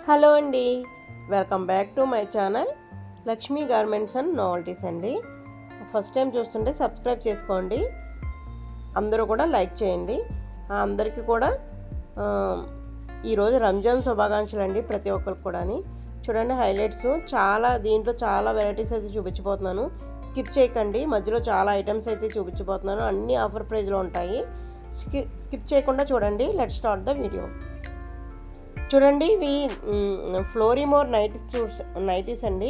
Hello అండి, welcome back to my channel Lakshmi garments and novelties అండి. First time చూస్తుంటే subscribe చేసుకోండి, అందరూ కూడా లైక్ చేయండి. అందరికీ కూడా ఈరోజు రంజాన్ శుభాకాంక్షలు అండి ప్రతి ఒక్కరికి కూడా. చూడండి హైలైట్స్ దీంట్లో చాలా వెరైటీస్ అయితే చూపించబోతున్నాను. స్కిప్ చేయకండి, మధ్యలో చాలా ఐటమ్స్ అయితే చూపించబోతున్నాను. అన్ని ఆఫర్ ప్రైస్లో ఉంటాయి. స్కిప్ చేయకుండా చూడండి. Let's start the video. చూడండి, ఇవి ఫ్లోరిమోర్ నైటీస్ అండి.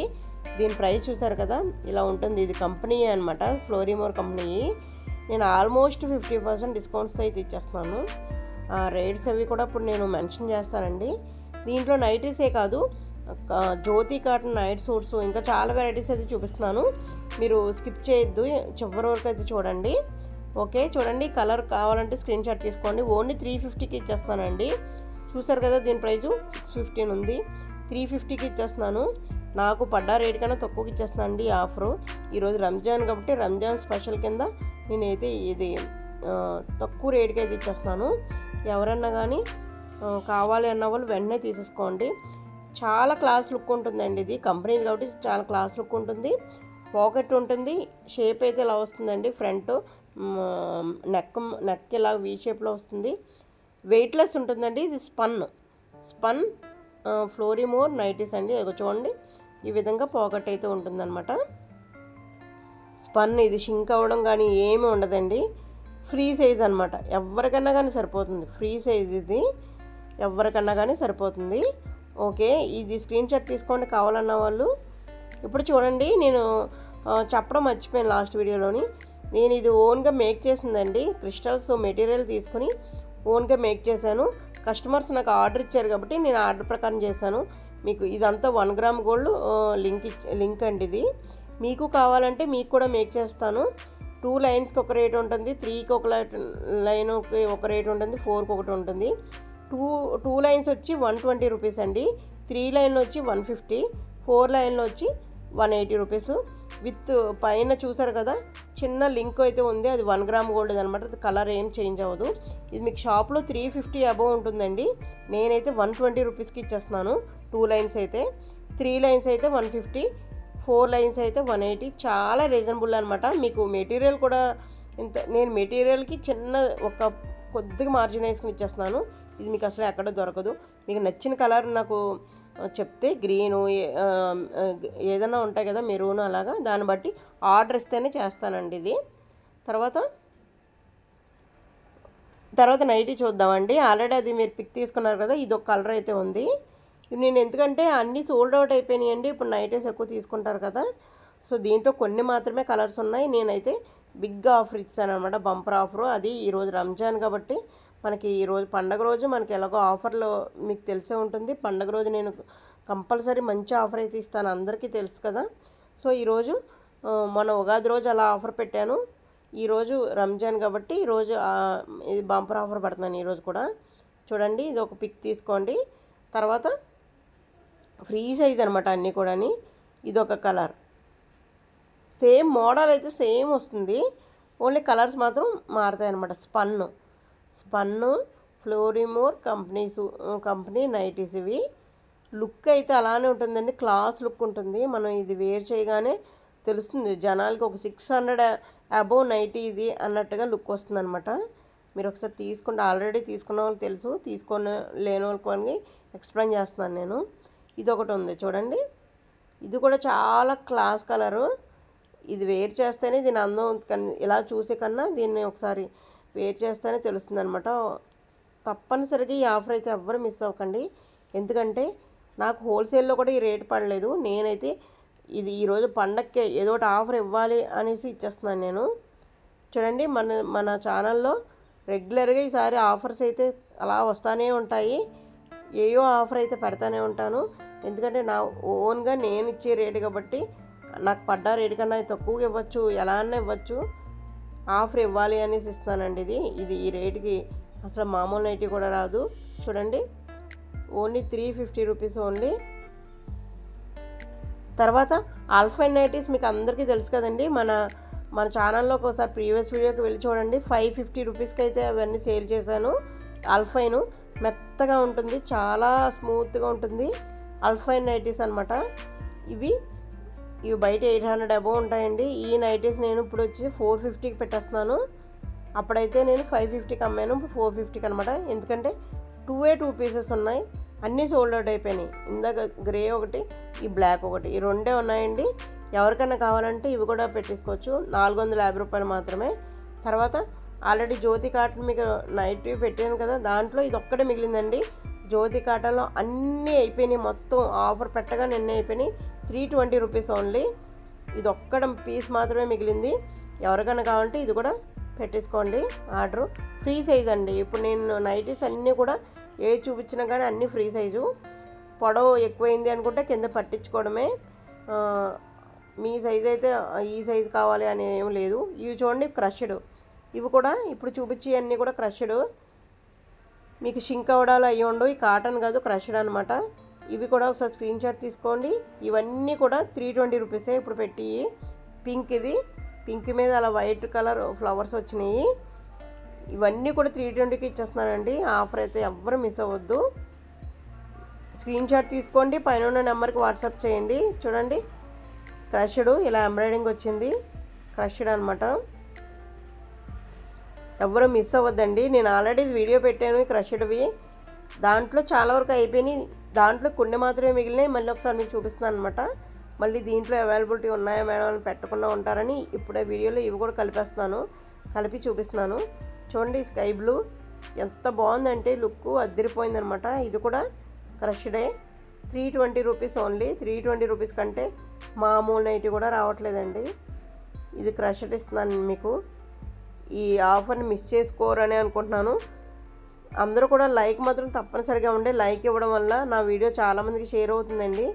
దీని ప్రైస్ చూసారు కదా, ఇలా ఉంటుంది. ఇది కంపెనీ అనమాట, ఫ్లోరిమోర్ కంపెనీ. నేను ఆల్మోస్ట్ 50% డిస్కౌంట్స్ అయితే ఇచ్చేస్తున్నాను. రేట్స్ అవి కూడా ఇప్పుడు నేను మెన్షన్ చేస్తానండి. దీంట్లో నైటీసే కాదు, జ్యోతి కాటన్ నైట్ సూట్స్, ఇంకా చాలా వెరైటీస్ అయితే చూపిస్తున్నాను. మీరు స్కిప్ చేయొద్దు, చివరి వరకు అయితే చూడండి. ఓకే, చూడండి. కలర్ కావాలంటే స్క్రీన్ షాట్ తీసుకోండి. ఓన్లీ 350కి ఇచ్చేస్తానండి. చూసారు కదా, దీని ప్రైజు 615 ఉంది. 350కి ఇచ్చేస్తున్నాను. నాకు పడ్డ రేట్ కన్నా తక్కువకి ఇచ్చేస్తున్నాను అండి ఆఫరు. ఈరోజు రంజాన్ కాబట్టి రంజాన్ స్పెషల్ కింద నేనైతే ఇది తక్కువ రేటుకి అయితే ఇచ్చేస్తున్నాను. ఎవరన్నా కానీ కావాలి అన్న వాళ్ళు వెంటనే తీసేసుకోండి. చాలా క్లాస్ లుక్ ఉంటుందండి. ఇది కంపెనీది కాబట్టి చాలా క్లాస్ లుక్ ఉంటుంది. పాకెట్ ఉంటుంది. షేప్ అయితే ఇలా వస్తుందండి. ఫ్రంట్ నెక్ ఇలా వీ షేప్లో వస్తుంది. వెయిట్లెస్ ఉంటుందండి. ఇది స్పన్ ఫ్లోరిమోర్ నైటీస్ అండి. అది చూడండి, ఈ విధంగా పాకెట్ అయితే ఉంటుందన్నమాట. స్పన్ ఇది షింక్ అవ్వడం కానీ ఏమీ ఉండదండి. ఫ్రీ సైజ్ అనమాట, ఎవరికన్నా కానీ సరిపోతుంది. ఫ్రీ సైజ్ ఇది, ఎవరికన్నా కానీ సరిపోతుంది. ఓకే, ఇది స్క్రీన్ షాట్ తీసుకోండి కావాలన్న వాళ్ళు. ఇప్పుడు చూడండి, నేను చెప్పడం మర్చిపోయాను లాస్ట్ వీడియోలోని. నేను ఇది ఓన్గా మేక్ చేసిందండి. క్రిస్టల్స్ మెటీరియల్ తీసుకుని ఓన్గా మేక్ చేశాను. కస్టమర్స్ నాకు ఆర్డర్ ఇచ్చారు కాబట్టి నేను ఆర్డర్ ప్రకారం చేశాను. మీకు ఇదంతా 1 గ్రామ్ గోల్డ్ లింక్ అండి. ఇది మీకు కావాలంటే మీకు కూడా మేక్ చేస్తాను. 2 లైన్స్కి ఒక రేట్ ఉంటుంది, 3కి ఒక లైన్కి ఒక రేట్ ఉంటుంది, 4కి ఒకటి ఉంటుంది. 2 లైన్స్ వచ్చి 120 రూపీస్ అండి. 3 లైన్లు వచ్చి 150, 4 లైన్లు వచ్చి 180 రూపీస్. విత్ పైన చూసారు కదా, చిన్న లింక్ అయితే ఉంది. అది 1 గ్రామ్ గోల్డ్ అనమాట. అది కలర్ ఏం చేంజ్ అవ్వదు. ఇది మీకు షాప్లో 350 అబవ్ ఉంటుందండి. నేనైతే 120 రూపీస్కి ఇచ్చేస్తున్నాను. 2 లైన్స్ అయితే, 3 లైన్స్ అయితే 150, 4 లైన్స్ అయితే 180. చాలా రీజనబుల్ అనమాట. మీకు మెటీరియల్ కూడా నేను మెటీరియల్కి ఒక కొద్దిగా మార్జిన్ వేసుకుని ఇచ్చేస్తున్నాను. ఇది మీకు అసలు ఎక్కడ దొరకదు. మీకు నచ్చిన కలర్ నాకు చెప్తే, గ్రీను ఏదైనా ఉంటాయి కదా, మెరూన్, అలాగా దాన్ని బట్టి ఆర్డర్ ఇస్తేనే చేస్తానండి. ఇది తర్వాత నైటీ చూద్దామండి. ఆల్రెడీ అది మీరు పిక్ తీసుకున్నారు కదా, ఇది ఒక కలర్ అయితే ఉంది. నేను ఎందుకంటే అన్నీ సోల్డ్ అవుట్ అయిపోయినాయండి. ఇప్పుడు నైటీస్ ఎక్కువ తీసుకుంటారు కదా, సో దీంట్లో కొన్ని మాత్రమే కలర్స్ ఉన్నాయి. నేనైతే బిగ్ ఆఫర్ ఇచ్చాను అనమాట, బంపర్ ఆఫరు. అది ఈరోజు రంజాన్ కాబట్టి మనకి ఈరోజు పండగ రోజు మనకి ఎలాగో ఆఫర్లో మీకు తెలిసే ఉంటుంది. పండగ రోజు నేను కంపల్సరీ మంచి ఆఫర్ అయితే ఇస్తాను, అందరికీ తెలుసు కదా. సో ఈరోజు మన ఉగాది రోజు అలా ఆఫర్ పెట్టాను. ఈరోజు రంజాన్ కాబట్టి ఈరోజు ఇది బంపర్ ఆఫర్ పెడుతున్నాను ఈరోజు కూడా. చూడండి, ఇది ఒక పిక్ తీసుకోండి. తర్వాత ఫ్రీ సైజ్ అనమాట అన్నీ కూడా. ఇది ఒక కలర్, సేమ్ మోడల్ అయితే సేమ్ వస్తుంది, ఓన్లీ కలర్స్ మాత్రం మారుతాయి అనమాట. స్పన్ను ఫ్లోరిమోర్ కంపెనీ నైటీస్. ఇవి లుక్ అయితే అలానే ఉంటుందండి, క్లాస్ లుక్ ఉంటుంది. మనం ఇది వేర్ చేయగానే తెలుస్తుంది జనాలకి, ఒక 600 అబోవ్ నైటీ ఇది అన్నట్టుగా లుక్ వస్తుంది అనమాట. మీరు ఒకసారి తీసుకుంటే, ఆల్రెడీ తీసుకున్న వాళ్ళు తెలుసు, లేని వాళ్ళకి ఎక్స్ప్లెయిన్ చేస్తున్నాను నేను. ఇది ఒకటి ఉంది చూడండి, ఇది కూడా చాలా క్లాస్ కలరు. ఇది వేర్ చేస్తేనే దీని అందం, ఇలా చూసే కన్నా దీన్ని ఒకసారి వేర్ చేస్తేనే తెలుస్తుంది అనమాట. తప్పనిసరిగా ఈ ఆఫర్ అయితే ఎవ్వరు మిస్ అవ్వకండి. ఎందుకంటే నాకు హోల్సేల్లో కూడా ఈ రేట్ పడలేదు. నేనైతే ఇది ఈరోజు పండగకే ఏదో ఒకటి ఆఫర్ ఇవ్వాలి అనేసి ఇచ్చేస్తున్నాను నేను. చూడండి, మన ఛానల్లో రెగ్యులర్గా ఈసారి ఆఫర్స్ అయితే అలా వస్తూనే ఉంటాయి. ఏయో ఆఫర్ అయితే పెడతానే ఉంటాను. ఎందుకంటే నా ఓన్గా నేను ఇచ్చే రేటు కాబట్టి నాకు పడ్డ రేటు కన్నా తక్కువగా ఇవ్వచ్చు, ఎలా అన్నా ఇవ్వచ్చు. ఆఫర్ ఇవ్వాలి అనేసి ఇస్తానండి. ఇది ఈ రేటుకి అసలు మామూలు నైటీ కూడా రాదు. చూడండి, ఓన్లీ 350 రూపీస్ ఓన్లీ. తర్వాత ఆల్ఫైన్ నైటీస్ మీకు అందరికీ తెలుసు కదండి. మన ఛానల్లో ఒకసారి ప్రీవియస్ వీడియోకి వెళ్ళి చూడండి. 550 రూపీస్కి అయితే అవన్నీ సేల్ చేశాను. అల్ఫైన్ మెత్తగా ఉంటుంది, చాలా స్మూత్గా ఉంటుంది. అల్ఫైన్ నైటీస్ అనమాట ఇవి బయట 800 అబోవ్ ఉంటాయండి. ఈ నైటీస్ నేను ఇప్పుడు వచ్చి 450కి పెట్టేస్తున్నాను. అప్పుడైతే నేను 550కి అమ్మాను, ఇప్పుడు 450కి అనమాట. ఎందుకంటే 2 పీసెస్ ఉన్నాయి, అన్నీ సోల్డ్ అవుట్ అయిపోయినాయి. ఇందాక గ్రే ఒకటి, ఈ బ్లాక్ ఒకటి, ఈ రెండే ఉన్నాయండి. ఎవరికైనా కావాలంటే ఇవి కూడా పెట్టేసుకోవచ్చు. 450 రూపాయలు మాత్రమే. తర్వాత ఆల్రెడీ జ్యోతి కాటన్ మీకు నైట్ పెట్టాను కదా, దాంట్లో ఇది ఒక్కటే మిగిలిందండి. జ్యోతి కాటన్లో అన్నీ అయిపోయినాయి, మొత్తం ఆఫర్ పెట్టగా నిన్నే అయిపోయినాయి. 320 రూపీస్ ఓన్లీ. ఇది ఒక్కడ పీస్ మాత్రమే మిగిలింది. ఎవరికైనా కావాలంటే ఇది కూడా పెట్టేసుకోండి ఆర్డరు. ఫ్రీ సైజ్ అండి. ఇప్పుడు నేను నైటీస్ అన్నీ కూడా ఏ చూపించినా కానీ అన్నీ ఫ్రీ సైజు. పొడవు ఎక్కువైంది అనుకుంటే కింద పట్టించుకోవడమే. మీ సైజ్ అయితే ఈ సైజు కావాలి అనేది ఏం లేదు. ఇవి చూడండి క్రష్డ్, ఇవి కూడా ఇప్పుడు చూపించి అన్నీ కూడా క్రష్డ్. మీకు షింక్ అవడాలు అయ్యి ఉండవు, ఈ కాటన్ కాదు క్రష్డ్ అనమాట. ఇవి కూడా ఒకసారి స్క్రీన్ షాట్ తీసుకోండి. ఇవన్నీ కూడా 320 రూపీసే ఇప్పుడు పెట్టి. పింక్, ఇది పింక్ మీద అలా వైట్ కలర్ ఫ్లవర్స్ వచ్చినాయి. ఇవన్నీ కూడా 320కి ఇచ్చేస్తున్నానండి. ఆఫర్ అయితే ఎవ్వరు మిస్ అవ్వద్దు. స్క్రీన్ షాట్ తీసుకోండి, పైన ఉన్న నెంబర్కి వాట్సాప్ చేయండి. చూడండి క్రష్డ్ ఇలా ఎంబ్రాయిడింగ్ వచ్చింది, క్రష్డ్ అనమాట. ఎవరు మిస్ అవ్వద్దండి. నేను ఆల్రెడీ వీడియో పెట్టాను క్రష్డ్వి, దాంట్లో చాలా వరకు అయిపోయినాయి. దాంట్లో కొన్ని మాత్రమే మిగిలినాయి. మళ్ళీ ఒకసారి మీకు చూపిస్తున్నాను అనమాట. మళ్ళీ దీంట్లో అవైలబిలిటీ ఉన్నాయా మేడం అని పెట్టకుండా ఉంటారని ఇప్పుడే వీడియోలో ఇవి కూడా కలిపి చూపిస్తున్నాను. చూడండి స్కై బ్లూ ఎంత బాగుందంటే లుక్ అదిరిపోయిందనమాట. ఇది కూడా క్రష్డే. 320 రూపీస్ ఓన్లీ. 320 రూపీస్ కంటే మామూలు నైటీ కూడా రావట్లేదండి. ఇది క్రష్డ్ ఇస్తున్నాను మీకు. ఈ ఆఫర్ని మిస్ చేసుకోరని అనుకుంటున్నాను. అందరూ కూడా లైక్ మాత్రం తప్పనిసరిగా ఉండే, లైక్ ఇవ్వడం వల్ల నా వీడియో చాలామందికి షేర్ అవుతుందండి.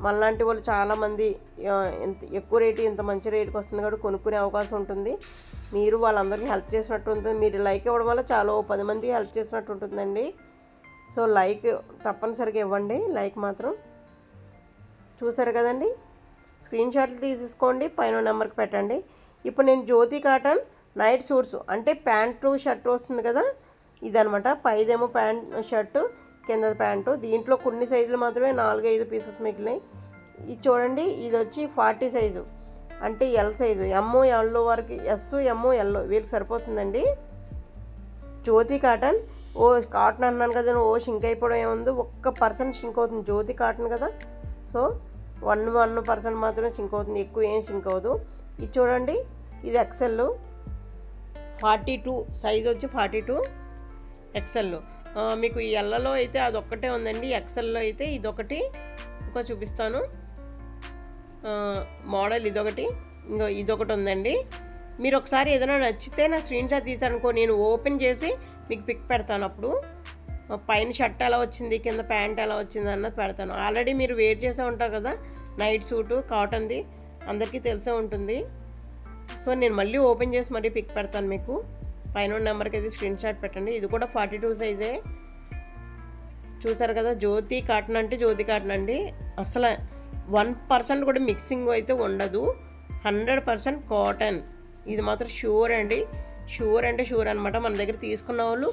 మనలాంటి వాళ్ళు చాలామంది ఎక్కువ రేటు ఇంత మంచి రేటుకి వస్తుంది కాబట్టి కొనుక్కునే అవకాశం ఉంటుంది. మీరు వాళ్ళందరికీ హెల్ప్ చేసినట్టు ఉంటుంది. మీరు లైక్ ఇవ్వడం వల్ల చాలా 10 మందికి హెల్ప్ చేసినట్టు ఉంటుందండి. సో లైక్ తప్పనిసరిగా ఇవ్వండి, లైక్ మాత్రం. చూసారు కదండి, స్క్రీన్ షాట్లు తీసుకోండి, పైన నెంబర్కి పెట్టండి. ఇప్పుడు నేను జ్యోతి కాటన్ నైట్ సూట్స్ అంటే ప్యాంటు షర్ట్ వస్తుంది కదా, ఇదనమాట. పైదేమో ప్యాంట్ షర్టు, కింద ప్యాంటు. దీంట్లో కొన్ని సైజులు మాత్రమే 4-5 పీసెస్ మిగిలినాయి. ఇది చూడండి, ఇది వచ్చి 40 సైజు అంటే ఎల్ సైజు. ఎల్ వరకు, ఎల్ వీళ్ళకి సరిపోతుందండి. జ్యోతి కాటన్. కాటన్ అన్నాను కదా, షింక్ అయిపోవడం ఏముంది, 1% షింక్ అవుతుంది. జ్యోతి కాటన్ కదా, సో 1% మాత్రమే షింక్ అవుతుంది, ఎక్కువ ఏం షింక్ అవ్వదు. ఇది చూడండి, ఇది ఎక్సెల్ 42 సైజ్ వచ్చి 42 ఎక్సెల్. మీకు ఈ ఎల్లలో అయితే అదొక్కటే ఉందండి. ఎక్సెల్లో అయితే ఇదొకటి, ఇంకా చూపిస్తాను మోడల్. ఇదొకటి ఉందండి. మీరు ఒకసారి ఏదైనా నచ్చితే నా స్క్రీన్ షాట్ తీసారనుకో, నేను ఓపెన్ చేసి మీకు పిక్ పెడతాను. అప్పుడు పైన షర్ట్ ఎలా వచ్చింది, కింద ప్యాంట్ ఎలా వచ్చింది అన్నది పెడతాను. ఆల్రెడీ మీరు వేర్ చేసే ఉంటారు కదా నైట్ సూటు, కాటన్ది, అందరికీ తెలిసే ఉంటుంది. సో నేను మళ్ళీ ఓపెన్ చేసి మరీ పిక్ పెడతాను మీకు. పైన నెంబర్కి అయితే స్క్రీన్ షాట్ పెట్టండి. ఇది కూడా 42 సైజే. చూసారు కదా, జ్యోతి కాటన్ అంటే జ్యోతి కాటన్ అండి. అసలు 1% కూడా మిక్సింగ్ అయితే ఉండదు. 100% కాటన్. ఇది మాత్రం షూర్ అండి. షూర్ అంటే షూర్ అనమాట. మన దగ్గర తీసుకున్న వాళ్ళు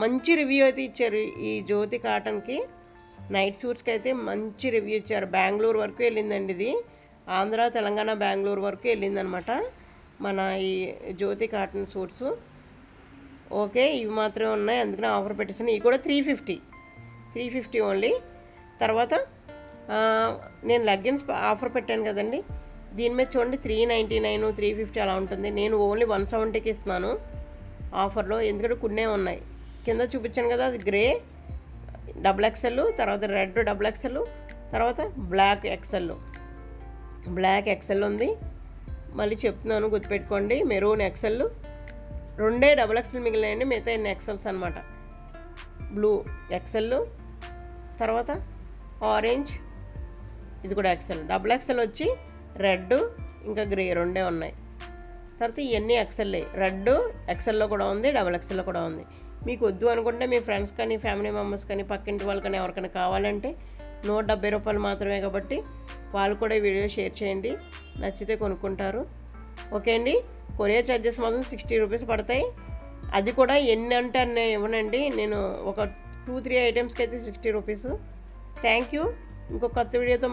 మంచి రివ్యూ అయితే ఇచ్చారు. ఈ జ్యోతి కాటన్కి నైట్ సూట్స్కి అయితే మంచి రివ్యూ ఇచ్చారు. బెంగళూరు వరకు వెళ్ళిందండి ఇది. ఆంధ్ర, తెలంగాణ, బెంగళూరు వరకు వెళ్ళిందనమాట మన ఈ జ్యోతి కాటన్ సూట్స్. ఓకే, ఇవి మాత్రమే ఉన్నాయి, అందుకనే ఆఫర్ పెట్టేసాను. ఇవి కూడా 350 ఓన్లీ. తర్వాత నేను లెగ్గిన్స్ ఆఫర్ పెట్టాను కదండి, దీని మీద చూడండి 399, 350 అలా ఉంటుంది. నేను ఓన్లీ 170కి ఇస్తున్నాను ఆఫర్లో, ఎందుకంటే కొన్నే ఉన్నాయి. కింద చూపించాను కదా, అది గ్రే XXL, తర్వాత రెడ్ XXL, తర్వాత బ్లాక్ XL ఉంది. మళ్ళీ చెప్తున్నాను, గుర్తుపెట్టుకోండి. మెరూన్ XL, 2 XXL మిగిలినాయండి, మిగతా ఎన్ని XLs అనమాట. బ్లూ XL, తర్వాత ఆరెంజ్, ఇది కూడా XL. XXL వచ్చి రెడ్ ఇంకా గ్రే 2 ఉన్నాయి. తర్వాత ఇవన్నీ XL. రెడ్ XLలో కూడా ఉంది, XXLలో కూడా ఉంది. మీకు వద్దు అనుకుంటే మీ ఫ్రెండ్స్ కానీ, ఫ్యామిలీ మెంబర్స్ కానీ, పక్కింటి వాళ్ళు కానీ ఎవరికైనా కావాలంటే 170 రూపాయలు మాత్రమే కాబట్టి వాళ్ళు కూడా వీడియో షేర్ చేయండి, నచ్చితే కొనుక్కుంటారు. ఓకే అండి. కొరియర్ ఛార్జెస్ మాత్రం 60 రూపీస్ పడతాయి. అది కూడా ఎన్ని అంటే అన్నీ ఇవ్వనండి. నేను ఒక 2-3 ఐటమ్స్కి అయితే 60 రూపీస్. Thank you. ఇంకో కొత్త వీడియోతో